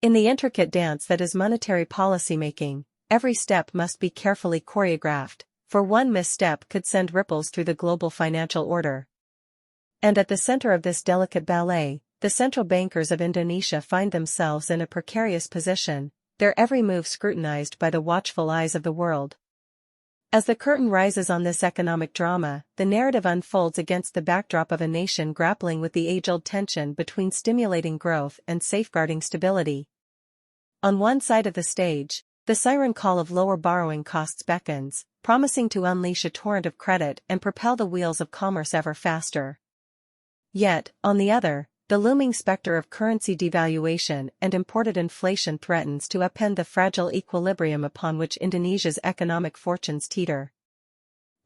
In the intricate dance that is monetary policymaking, every step must be carefully choreographed, for one misstep could send ripples through the global financial order. And at the center of this delicate ballet, the central bankers of Indonesia find themselves in a precarious position, their every move scrutinized by the watchful eyes of the world. As the curtain rises on this economic drama, the narrative unfolds against the backdrop of a nation grappling with the age-old tension between stimulating growth and safeguarding stability. On one side of the stage, the siren call of lower borrowing costs beckons, promising to unleash a torrent of credit and propel the wheels of commerce ever faster. Yet, on the other, the looming specter of currency devaluation and imported inflation threatens to upend the fragile equilibrium upon which Indonesia's economic fortunes teeter.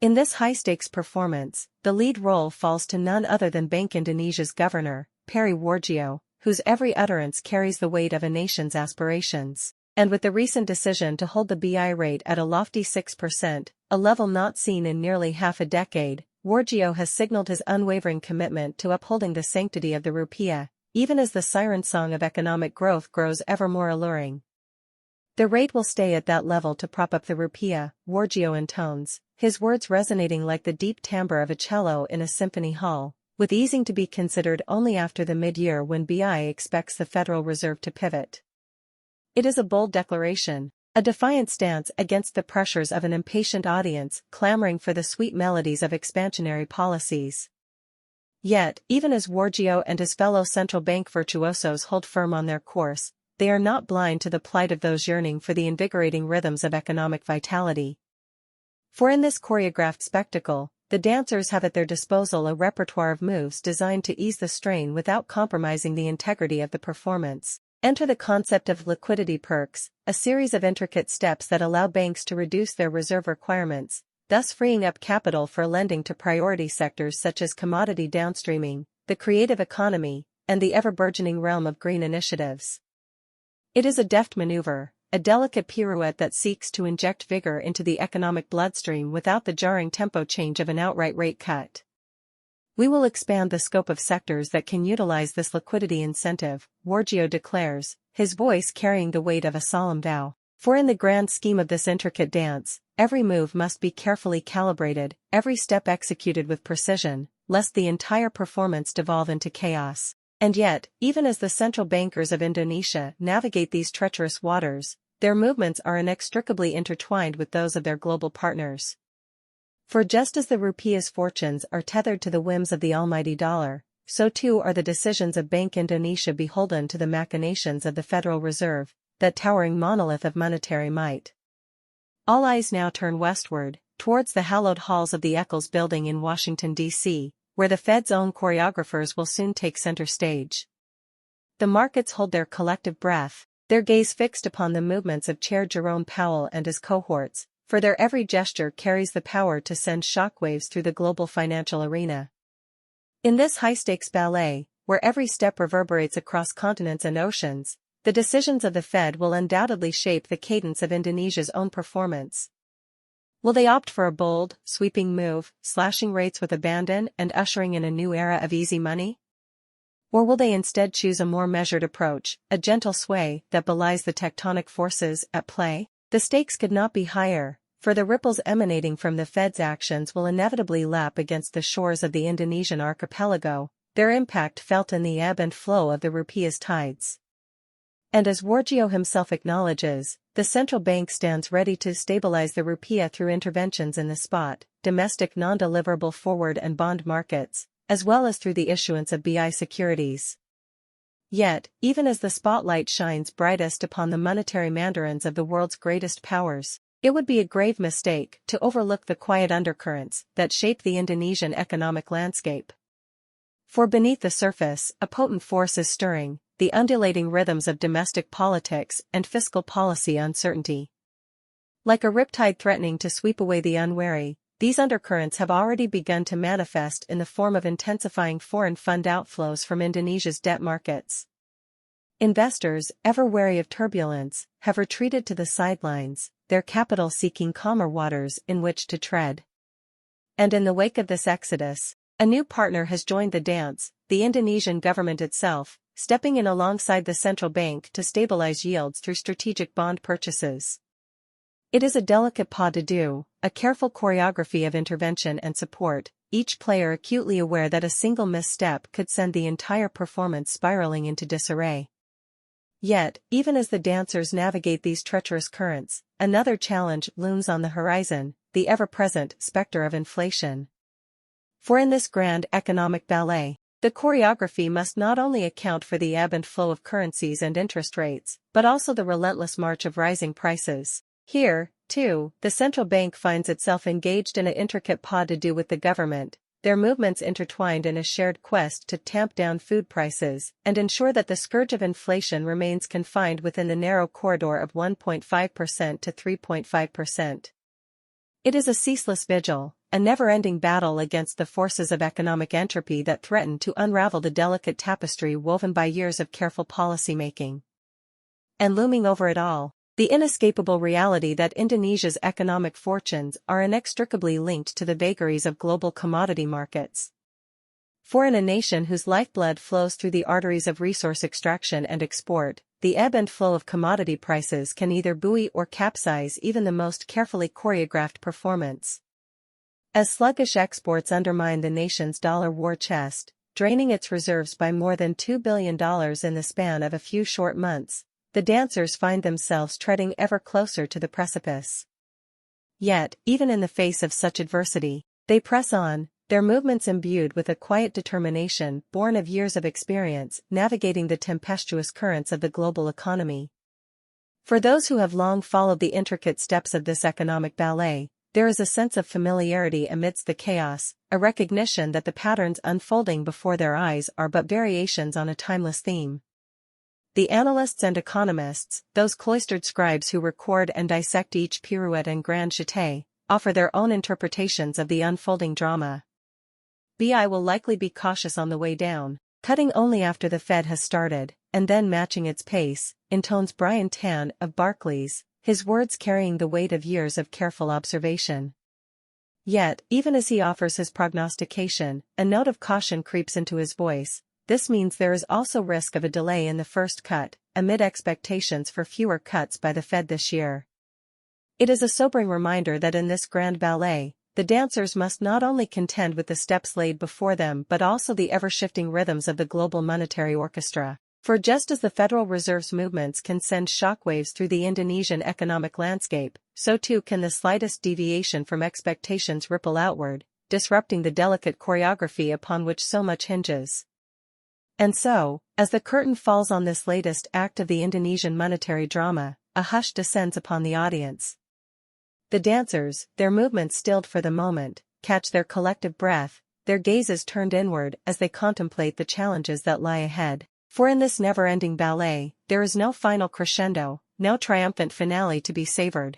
In this high-stakes performance, the lead role falls to none other than Bank Indonesia's governor, Peri Warjiyo, whose every utterance carries the weight of a nation's aspirations. And with the recent decision to hold the BI rate at a lofty 6%, a level not seen in nearly half a decade, Warjiyo has signaled his unwavering commitment to upholding the sanctity of the rupiah, even as the siren song of economic growth grows ever more alluring. The rate will stay at that level to prop up the rupiah, Warjiyo intones, his words resonating like the deep timbre of a cello in a symphony hall, with easing to be considered only after the mid-year when BI expects the Federal Reserve to pivot. It is a bold declaration, a defiant stance against the pressures of an impatient audience clamoring for the sweet melodies of expansionary policies. Yet, even as Warjiyo and his fellow central bank virtuosos hold firm on their course, they are not blind to the plight of those yearning for the invigorating rhythms of economic vitality. For in this choreographed spectacle, the dancers have at their disposal a repertoire of moves designed to ease the strain without compromising the integrity of the performance. Enter the concept of liquidity perks, a series of intricate steps that allow banks to reduce their reserve requirements, thus freeing up capital for lending to priority sectors such as commodity downstreaming, the creative economy, and the ever-burgeoning realm of green initiatives. It is a deft maneuver, a delicate pirouette that seeks to inject vigor into the economic bloodstream without the jarring tempo change of an outright rate cut. We will expand the scope of sectors that can utilize this liquidity incentive, Warjiyo declares, his voice carrying the weight of a solemn vow. For in the grand scheme of this intricate dance, every move must be carefully calibrated, every step executed with precision, lest the entire performance devolve into chaos. And yet, even as the central bankers of Indonesia navigate these treacherous waters, their movements are inextricably intertwined with those of their global partners. For just as the rupiah's fortunes are tethered to the whims of the almighty dollar, so too are the decisions of Bank Indonesia beholden to the machinations of the Federal Reserve, that towering monolith of monetary might. All eyes now turn westward, towards the hallowed halls of the Eccles Building in Washington, D.C., where the Fed's own choreographers will soon take center stage. The markets hold their collective breath, their gaze fixed upon the movements of Chair Jerome Powell and his cohorts, for their every gesture carries the power to send shockwaves through the global financial arena. In this high-stakes ballet, where every step reverberates across continents and oceans, the decisions of the Fed will undoubtedly shape the cadence of Indonesia's own performance. Will they opt for a bold, sweeping move, slashing rates with abandon and ushering in a new era of easy money? Or will they instead choose a more measured approach, a gentle sway that belies the tectonic forces at play? The stakes could not be higher, for the ripples emanating from the Fed's actions will inevitably lap against the shores of the Indonesian archipelago, their impact felt in the ebb and flow of the rupiah's tides. And as Warjiyo himself acknowledges, the central bank stands ready to stabilize the rupiah through interventions in the spot, domestic non-deliverable forward and bond markets, as well as through the issuance of BI securities. Yet, even as the spotlight shines brightest upon the monetary mandarins of the world's greatest powers, it would be a grave mistake to overlook the quiet undercurrents that shape the Indonesian economic landscape. For beneath the surface, a potent force is stirring, the undulating rhythms of domestic politics and fiscal policy uncertainty. Like a riptide threatening to sweep away the unwary, these undercurrents have already begun to manifest in the form of intensifying foreign fund outflows from Indonesia's debt markets. Investors, ever wary of turbulence, have retreated to the sidelines, their capital seeking calmer waters in which to tread. And in the wake of this exodus, a new partner has joined the dance, the Indonesian government itself, stepping in alongside the central bank to stabilize yields through strategic bond purchases. It is a delicate pas de deux, a careful choreography of intervention and support, each player acutely aware that a single misstep could send the entire performance spiraling into disarray. Yet, even as the dancers navigate these treacherous currents, another challenge looms on the horizon, the ever-present specter of inflation. For in this grand economic ballet, the choreography must not only account for the ebb and flow of currencies and interest rates, but also the relentless march of rising prices. Here, too, the central bank finds itself engaged in an intricate pas de deux with the government, their movements intertwined in a shared quest to tamp down food prices and ensure that the scourge of inflation remains confined within the narrow corridor of 1.5% to 3.5%. It is a ceaseless vigil, a never-ending battle against the forces of economic entropy that threaten to unravel the delicate tapestry woven by years of careful policymaking. And looming over it all, the inescapable reality that Indonesia's economic fortunes are inextricably linked to the vagaries of global commodity markets. For in a nation whose lifeblood flows through the arteries of resource extraction and export, the ebb and flow of commodity prices can either buoy or capsize even the most carefully choreographed performance. As sluggish exports undermine the nation's dollar war chest, draining its reserves by more than $2 billion in the span of a few short months, the dancers find themselves treading ever closer to the precipice. Yet, even in the face of such adversity, they press on, their movements imbued with a quiet determination born of years of experience navigating the tempestuous currents of the global economy. For those who have long followed the intricate steps of this economic ballet, there is a sense of familiarity amidst the chaos, a recognition that the patterns unfolding before their eyes are but variations on a timeless theme. The analysts and economists, those cloistered scribes who record and dissect each pirouette and grand jeté, offer their own interpretations of the unfolding drama. BI will likely be cautious on the way down, cutting only after the Fed has started, and then matching its pace, intones Brian Tan of Barclays, his words carrying the weight of years of careful observation. Yet, even as he offers his prognostication, a note of caution creeps into his voice. This means there is also risk of a delay in the first cut, amid expectations for fewer cuts by the Fed this year. It is a sobering reminder that in this grand ballet, the dancers must not only contend with the steps laid before them but also the ever-shifting rhythms of the global monetary orchestra. For just as the Federal Reserve's movements can send shockwaves through the Indonesian economic landscape, so too can the slightest deviation from expectations ripple outward, disrupting the delicate choreography upon which so much hinges. And so, as the curtain falls on this latest act of the Indonesian monetary drama, a hush descends upon the audience. The dancers, their movements stilled for the moment, catch their collective breath, their gazes turned inward as they contemplate the challenges that lie ahead. For in this never-ending ballet, there is no final crescendo, no triumphant finale to be savored.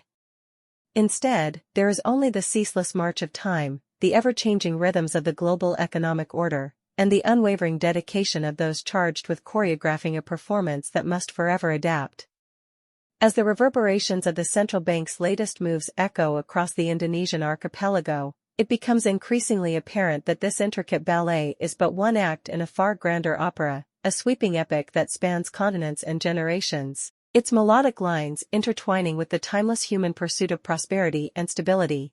Instead, there is only the ceaseless march of time, the ever-changing rhythms of the global economic order, and the unwavering dedication of those charged with choreographing a performance that must forever adapt. As the reverberations of the central bank's latest moves echo across the Indonesian archipelago, it becomes increasingly apparent that this intricate ballet is but one act in a far grander opera, a sweeping epic that spans continents and generations, its melodic lines intertwining with the timeless human pursuit of prosperity and stability.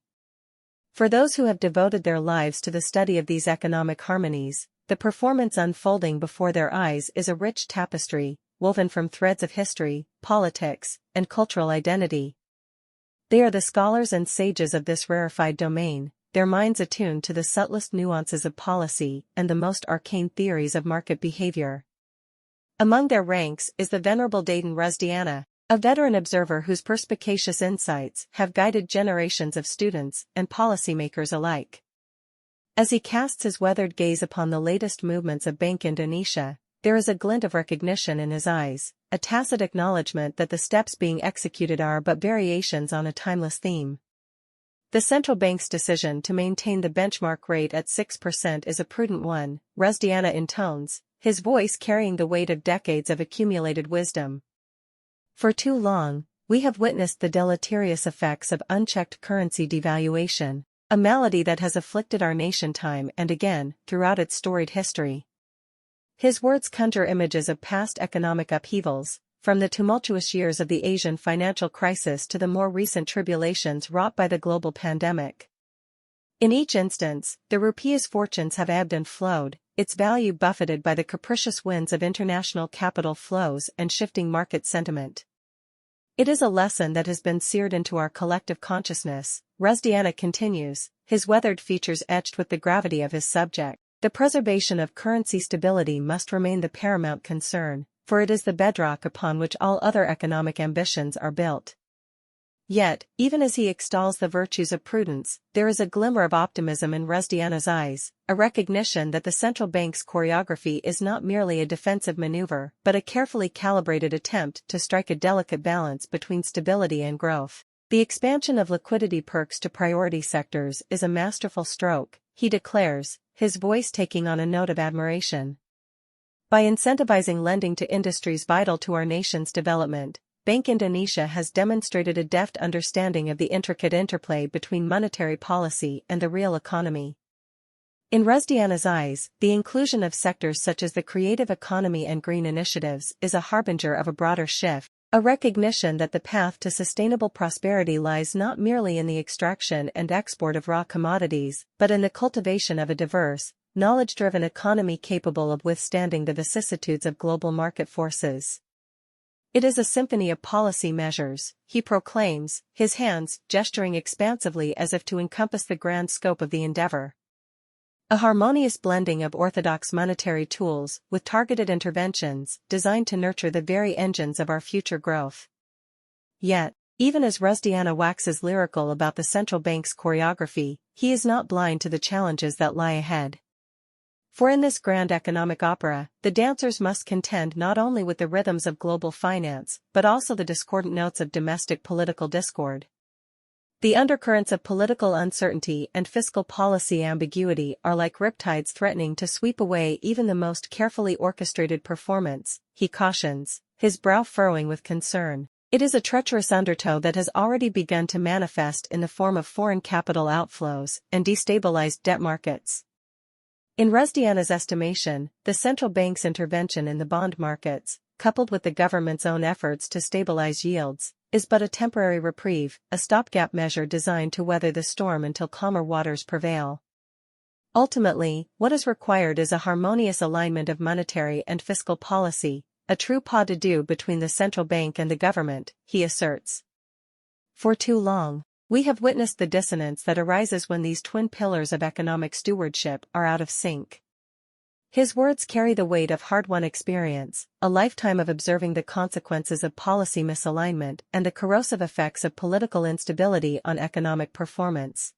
For those who have devoted their lives to the study of these economic harmonies, the performance unfolding before their eyes is a rich tapestry, woven from threads of history, politics, and cultural identity. They are the scholars and sages of this rarefied domain, their minds attuned to the subtlest nuances of policy and the most arcane theories of market behavior. Among their ranks is the venerable Dayton Rusdiana, a veteran observer whose perspicacious insights have guided generations of students and policymakers alike. As he casts his weathered gaze upon the latest movements of Bank Indonesia, there is a glint of recognition in his eyes, a tacit acknowledgement that the steps being executed are but variations on a timeless theme. The central bank's decision to maintain the benchmark rate at 6% is a prudent one, Rusdiana intones, his voice carrying the weight of decades of accumulated wisdom. For too long, we have witnessed the deleterious effects of unchecked currency devaluation, a malady that has afflicted our nation time and again throughout its storied history. His words conjure images of past economic upheavals, from the tumultuous years of the Asian financial crisis to the more recent tribulations wrought by the global pandemic. In each instance, the rupee's fortunes have ebbed and flowed, its value buffeted by the capricious winds of international capital flows and shifting market sentiment. It is a lesson that has been seared into our collective consciousness, Rusdiana continues, his weathered features etched with the gravity of his subject. The preservation of currency stability must remain the paramount concern, for it is the bedrock upon which all other economic ambitions are built. Yet, even as he extols the virtues of prudence, there is a glimmer of optimism in Rusdiana's eyes, a recognition that the central bank's choreography is not merely a defensive maneuver but a carefully calibrated attempt to strike a delicate balance between stability and growth. The expansion of liquidity perks to priority sectors is a masterful stroke, he declares, his voice taking on a note of admiration. By incentivizing lending to industries vital to our nation's development, Bank Indonesia has demonstrated a deft understanding of the intricate interplay between monetary policy and the real economy. In Rusdiana's eyes, the inclusion of sectors such as the creative economy and green initiatives is a harbinger of a broader shift, a recognition that the path to sustainable prosperity lies not merely in the extraction and export of raw commodities, but in the cultivation of a diverse, knowledge-driven economy capable of withstanding the vicissitudes of global market forces. It is a symphony of policy measures, he proclaims, his hands gesturing expansively as if to encompass the grand scope of the endeavor. A harmonious blending of orthodox monetary tools with targeted interventions designed to nurture the very engines of our future growth. Yet, even as Rusdiana waxes lyrical about the central bank's choreography, he is not blind to the challenges that lie ahead. For in this grand economic opera, the dancers must contend not only with the rhythms of global finance, but also the discordant notes of domestic political discord. The undercurrents of political uncertainty and fiscal policy ambiguity are like riptides threatening to sweep away even the most carefully orchestrated performance, he cautions, his brow furrowing with concern. It is a treacherous undertow that has already begun to manifest in the form of foreign capital outflows and destabilized debt markets. In Rusdiana's estimation, the central bank's intervention in the bond markets, coupled with the government's own efforts to stabilize yields, is but a temporary reprieve, a stopgap measure designed to weather the storm until calmer waters prevail. Ultimately, what is required is a harmonious alignment of monetary and fiscal policy, a true pas de deux between the central bank and the government, he asserts. For too long, we have witnessed the dissonance that arises when these twin pillars of economic stewardship are out of sync. His words carry the weight of hard-won experience, a lifetime of observing the consequences of policy misalignment and the corrosive effects of political instability on economic performance.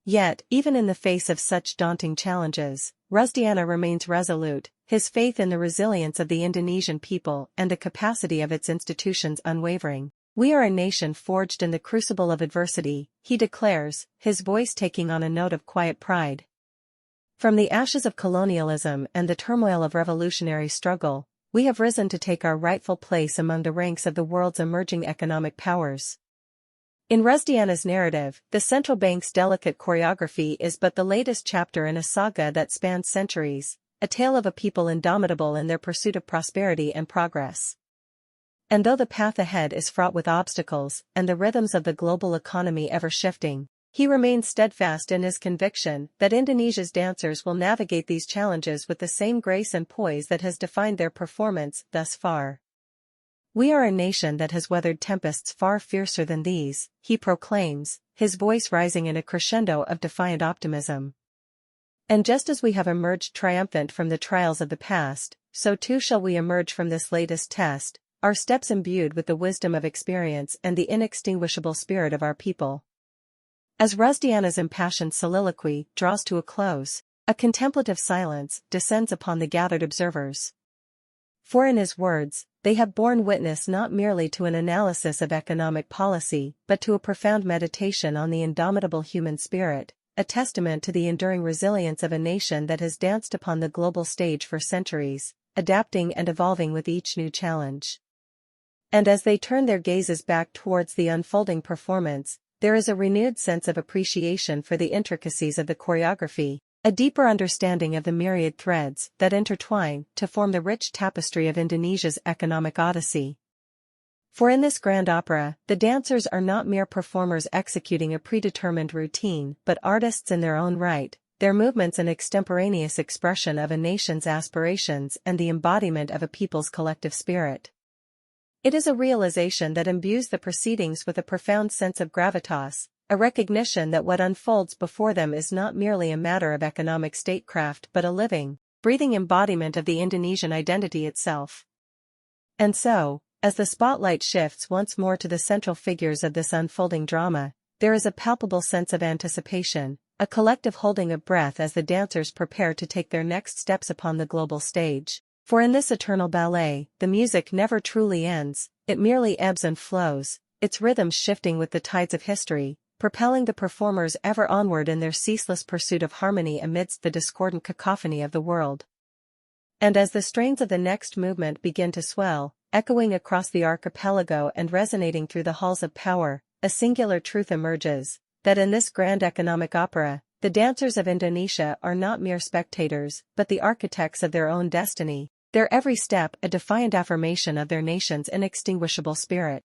Yet, even in the face of such daunting challenges, Rusdiana remains resolute, his faith in the resilience of the Indonesian people and the capacity of its institutions unwavering. We are a nation forged in the crucible of adversity, he declares, his voice taking on a note of quiet pride. From the ashes of colonialism and the turmoil of revolutionary struggle, we have risen to take our rightful place among the ranks of the world's emerging economic powers. In Rusdiana's narrative, the central bank's delicate choreography is but the latest chapter in a saga that spans centuries, a tale of a people indomitable in their pursuit of prosperity and progress. And though the path ahead is fraught with obstacles and the rhythms of the global economy ever-shifting, he remains steadfast in his conviction that Indonesia's dancers will navigate these challenges with the same grace and poise that has defined their performance thus far. We are a nation that has weathered tempests far fiercer than these, he proclaims, his voice rising in a crescendo of defiant optimism. And just as we have emerged triumphant from the trials of the past, so too shall we emerge from this latest test, our steps imbued with the wisdom of experience and the inextinguishable spirit of our people. As Rusdiana's impassioned soliloquy draws to a close, a contemplative silence descends upon the gathered observers. For in his words, they have borne witness not merely to an analysis of economic policy but to a profound meditation on the indomitable human spirit, a testament to the enduring resilience of a nation that has danced upon the global stage for centuries, adapting and evolving with each new challenge. And as they turn their gazes back towards the unfolding performance, there is a renewed sense of appreciation for the intricacies of the choreography, A deeper understanding of the myriad threads that intertwine to form the rich tapestry of Indonesia's economic odyssey. For in this grand opera, the dancers are not mere performers executing a predetermined routine but artists in their own right, their movements an extemporaneous expression of a nation's aspirations and the embodiment of a people's collective spirit. It is a realization that imbues the proceedings with a profound sense of gravitas, a recognition that what unfolds before them is not merely a matter of economic statecraft but a living, breathing embodiment of the Indonesian identity itself. And so, as the spotlight shifts once more to the central figures of this unfolding drama, there is a palpable sense of anticipation, a collective holding of breath as the dancers prepare to take their next steps upon the global stage. For in this eternal ballet, the music never truly ends, it merely ebbs and flows, its rhythms shifting with the tides of history, propelling the performers ever onward in their ceaseless pursuit of harmony amidst the discordant cacophony of the world. And as the strains of the next movement begin to swell, echoing across the archipelago and resonating through the halls of power, a singular truth emerges, that in this grand economic opera, the dancers of Indonesia are not mere spectators, but the architects of their own destiny, their every step a defiant affirmation of their nation's inextinguishable spirit.